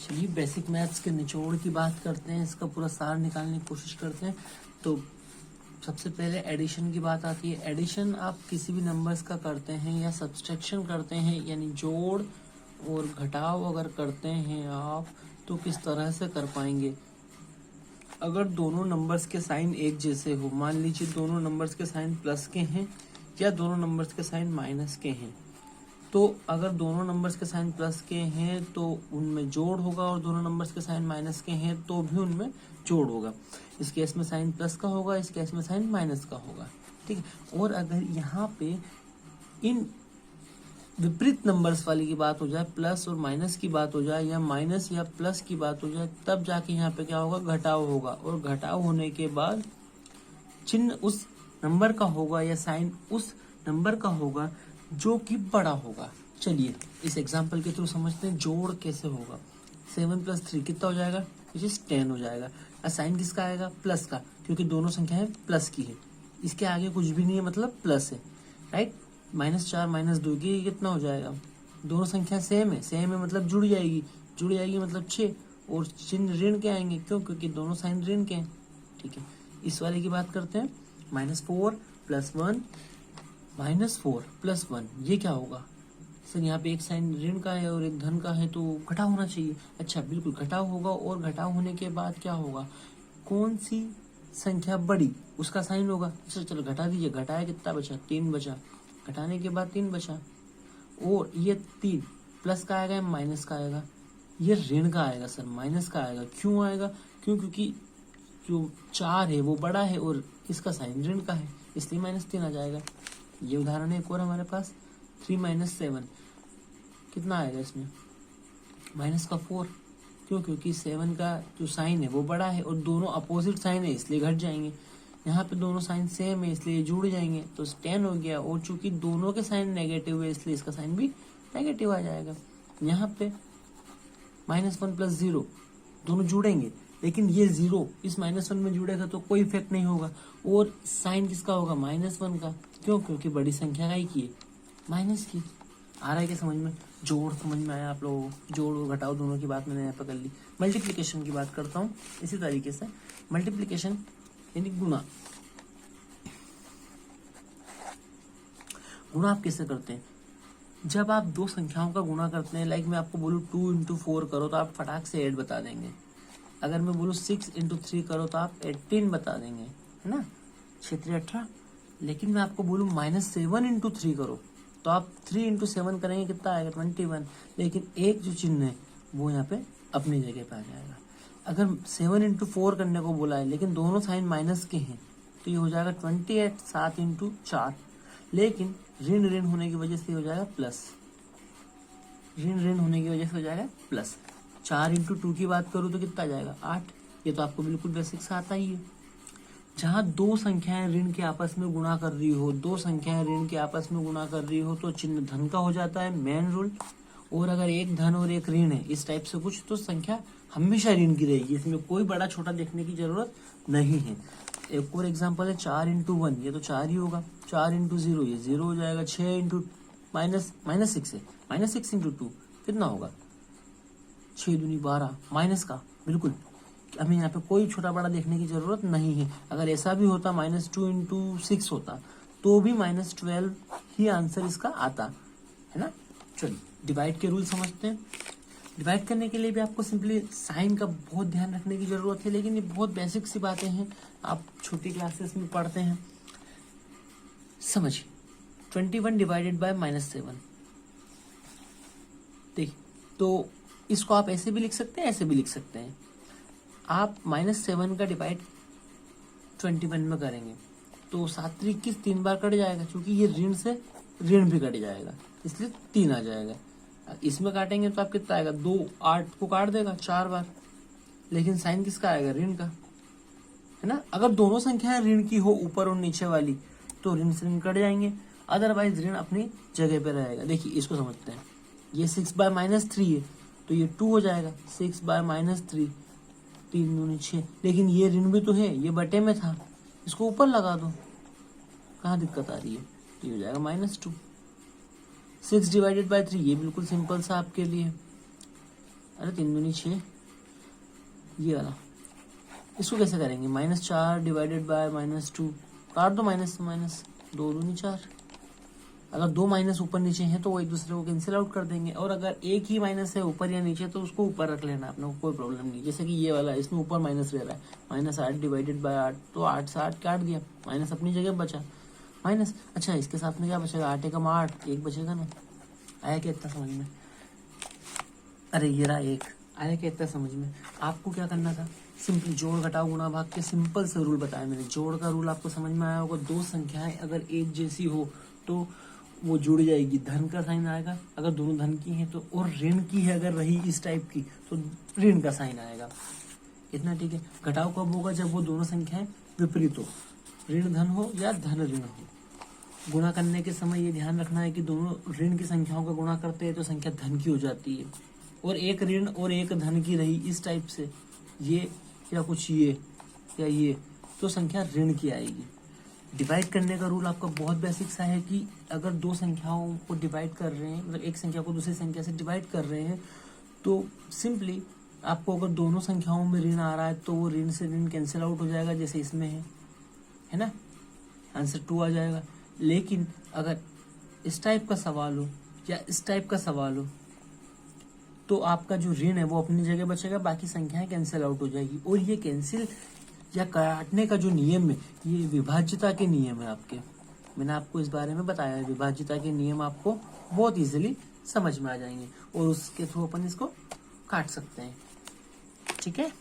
चलिए basic maths के निचोड़ की बात करते हैं, इसका पूरा सार निकालने की कोशिश करते हैं। तो सबसे पहले एडिशन की बात आती है। एडिशन आप किसी भी नंबर्स का करते हैं या सब्सट्रैक्शन करते हैं, यानी जोड़ और घटाव अगर करते हैं आप, तो किस तरह से कर पाएंगे। अगर दोनों नंबर्स के साइन एक जैसे हो, मान लीजिए दोनों नंबर्स के साइन प्लस के हैं या दोनों नंबर्स के साइन माइनस के हैं, तो अगर दोनों नंबर्स के साइन प्लस के हैं तो उनमें जोड़ होगा, और दोनों नंबर्स के साइन माइनस के हैं तो भी उनमें जोड़ होगा। इस केस में साइन प्लस का होगा, इस केस में साइन माइनस का होगा, ठीक है। और अगर यहाँ पे इन विपरीत नंबर्स वाली की बात हो जाए, प्लस और माइनस की बात हो जाए, या माइनस या प्लस की बात हो जाए, तब जाके यहाँ पे क्या होगा, घटाव होगा। और घटाव होने के बाद चिन्ह उस नंबर का होगा या साइन उस नंबर का होगा जो कि बड़ा होगा। चलिए इस एग्जांपल के थ्रू समझते हैं जोड़ कैसे होगा। 7 + 3 कितना हो जाएगा, विच इज 10 हो जाएगा। और साइन किसका आएगा, प्लस का, क्योंकि दोनों संख्याएं प्लस की है। इसके आगे कुछ भी नहीं है, मतलब प्लस है, राइट। -4 -2 की कितना हो जाएगा, दोनों संख्या सेम है मतलब जुड़ जाएगी मतलब 6, और चिन्ह ऋण के आएंगे, क्यों, क्योंकि दोनों साइन ऋण के हैं, ठीक है। इस वाले की बात करते हैं। -4 + 1 -4 + 1, ये क्या होगा सर, यहाँ पे एक साइन ऋण का है और एक धन का है, तो घटाव होना चाहिए। अच्छा, बिल्कुल घटाव होगा, और घटाव होने के बाद क्या होगा, कौन सी संख्या बड़ी उसका साइन होगा। चलो घटा दीजिए, घटाया कितना बचा, 3 बचा, घटाने के बाद 3 बचा, और ये 3 प्लस का आएगा या माइनस का आएगा, ये ऋण का आएगा सर, माइनस का आएगा। क्यों आएगा, क्योंकि जो 4 है वो बड़ा है और इसका साइन ऋण का है, इसलिए -3 आ जाएगा। ये उदाहरण है एक और हमारे पास। 3 - 7 कितना आएगा, इसमें -4, क्यों, क्योंकि 7 का जो साइन है वो बड़ा है और दोनों अपोजिट साइन है, इसलिए घट जाएंगे। यहाँ पे दोनों साइन सेम है, इसलिए जुड़ जाएंगे, तो 10 हो गया। और चूंकि दोनों के साइन नेगेटिव है, इसलिए इसका साइन भी नेगेटिव आ जाएगा। यहाँ पे -1 + 0 दोनों जुड़ेंगे, लेकिन ये 0 इस -1 में जुड़ेगा तो कोई इफेक्ट नहीं होगा। और साइन किसका होगा, -1 का, क्यों, क्योंकि बड़ी संख्या का ही की है, माइनस की। आ रहा है क्या समझ में, जोड़ समझ में आया आप लोगों को, जोड़ और घटाव दोनों की बात मैंने यहाँ पे कर ली। मल्टीप्लिकेशन की बात करता हूँ इसी तरीके से। मल्टीप्लिकेशन यानी गुणा। गुणा आप कैसे करते हैं, जब आप दो संख्याओं का गुणा करते हैं, लाइक मैं आपको बोलूँ 2 × 4 करो तो आप फटाक से 8 बता देंगे। अगर मैं बोलूँ 6 × 3 करो तो आप 18 बता देंगे, है ना, 6 × 18। लेकिन मैं आपको बोलूँ -7 × 3 करो तो आप 3 × 7 करेंगे, कितना आएगा, 21। लेकिन एक जो चिन्ह है वो यहाँ पे अपनी जगह पे आ जाएगा। अगर 7 × 4 करने को बोला है, लेकिन दोनों साइन माइनस के हैं, तो ये हो जाएगा 28, 7 × 4। लेकिन ऋण होने की वजह से हो जाएगा प्लस, ऋण होने की वजह से हो जाएगा प्लस। 4 × 2 की बात करूँ तो कितना आ जाएगा, 8। ये तो आपको बिल्कुल बेसिक से आता ही है। जहाँ दो संख्याएं ऋण के आपस में गुणा कर रही हो, तो चिन्ह धन का हो जाता है, मेन रूल। और अगर एक धन और एक ऋण है, इस टाइप से कुछ, तो संख्या हमेशा ऋण की रहेगी, इसमें कोई बड़ा छोटा देखने की जरूरत नहीं है। एक और एग्जांपल है 4 × 1, ये तो 4 ही होगा। 4 × 0 ये 0 हो जाएगा। 6 × -6 है, -6 × 2 कितना होगा, 6 दूनी 12, माइनस का, बिल्कुल। हमें यहाँ पे कोई छोटा बड़ा देखने की जरूरत नहीं है। अगर ऐसा भी होता -2 × 6 होता तो भी -12 ही आंसर इसका आता, है ना। चलिए डिवाइड के रूल समझते हैं। डिवाइड करने के लिए भी आपको सिंपली साइन का बहुत ध्यान रखने की जरूरत है, लेकिन ये बहुत बेसिक सी बातें हैं, आप छोटी क्लासेस में पढ़ते हैं। समझिए, 21 डिवाइडेड बाय -7, देखिए, तो इसको आप ऐसे भी लिख सकते हैं, ऐसे भी लिख सकते हैं। आप -7 का डिवाइड 21 में करेंगे तो 7 × 21 3 बार कट जाएगा, क्योंकि ये ऋण से ऋण भी कट जाएगा, इसलिए 3 आ जाएगा। इसमें काटेंगे तो आप कितना आएगा, 2 8 को काट देगा 4 बार, लेकिन साइन किसका आएगा, ऋण का, है ना। अगर दोनों संख्याएं ऋण की हो, ऊपर और नीचे वाली, तो ऋण से ऋण कट जाएंगे, अदरवाइज ऋण अपनी जगह पे रहेगा। देखिए इसको समझते हैं, ये 6/-3 है तो ये 2 हो जाएगा। 6/-3, 3 दूनी 6, लेकिन ये ऋण भी तो है, ये बटे में था, इसको ऊपर लगा दो, कहाँ दिक्कत आ रही है, ये हो जाएगा -2। 6 डिवाइडेड बाय 3, ये बिल्कुल सिंपल सा आपके लिए। अरे 3 दूनी 6, ये वाला। इसको कैसे करेंगे, -4 डिवाइडेड बाय -2, काट दो माइनस माइनस, 2 दूनी 4। अगर 2 माइनस ऊपर नीचे हैं तो वो एक दूसरे को कैंसिल आउट कर देंगे, और अगर एक ही माइनस है ऊपर या नीचे तो उसको ऊपर रख लेना अपने को, कोई प्रॉब्लम नहीं। जैसे कि ये वाला, इसमें ऊपर माइनस रह रहा है, -8 डिवाइडेड बाय 8, तो 8 से 8 काट दिया, माइनस अपनी जगह बचा, माइनस। अच्छा, इसके साथ में क्या बचेगा, 8 एकम 8, 1 बचेगा ना। आया क्या इतना समझ में? अरे ये रहा 1, आया क्या इतना समझ में? आपको क्या करना था, सिंपली जोड़ घटाओ गुणा भाग के सिंपल से रूल बताया मैंने। जोड़ का रूल आपको समझ में आया होगा। दो संख्याएं अगर एक जैसी हो तो वो जुड़ जाएगी, धन का साइन आएगा अगर दोनों धन की हैं तो, और ऋण की है अगर रही इस टाइप की तो ऋण का साइन आएगा। इतना ठीक है। घटाव कब होगा, जब वो दोनों संख्याएं विपरीत हो, ऋण धन हो या धन ऋण हो। गुणा करने के समय ये ध्यान रखना है कि दोनों ऋण की संख्याओं का गुणा करते हैं तो संख्या धन की हो जाती है, और एक ऋण और एक धन की रही इस टाइप से, ये या कुछ ये या ये, तो संख्या ऋण की आएगी। डिवाइड करने का रूल आपका बहुत बेसिक सा है कि अगर दो संख्याओं को डिवाइड कर रहे हैं, मतलब एक संख्या को दूसरी संख्या से डिवाइड कर रहे हैं, तो सिंपली आपको अगर दोनों संख्याओं में ऋण आ रहा है तो वो ऋण से ऋण कैंसिल आउट हो जाएगा, जैसे इसमें है ना, आंसर 2 आ जाएगा। लेकिन अगर इस टाइप का सवाल हो या इस टाइप का सवाल हो तो आपका जो ऋण है वो अपनी जगह बचेगा, बाकी संख्याएं कैंसिल आउट हो जाएगी। और ये कैंसिल या काटने का जो नियम है, ये विभाज्यता के नियम है आपके। मैंने आपको इस बारे में बताया है, विभाज्यता के नियम आपको बहुत इजीली समझ में आ जाएंगे, और उसके थ्रू अपन इसको काट सकते हैं। ठीक है,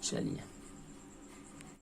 चलिए।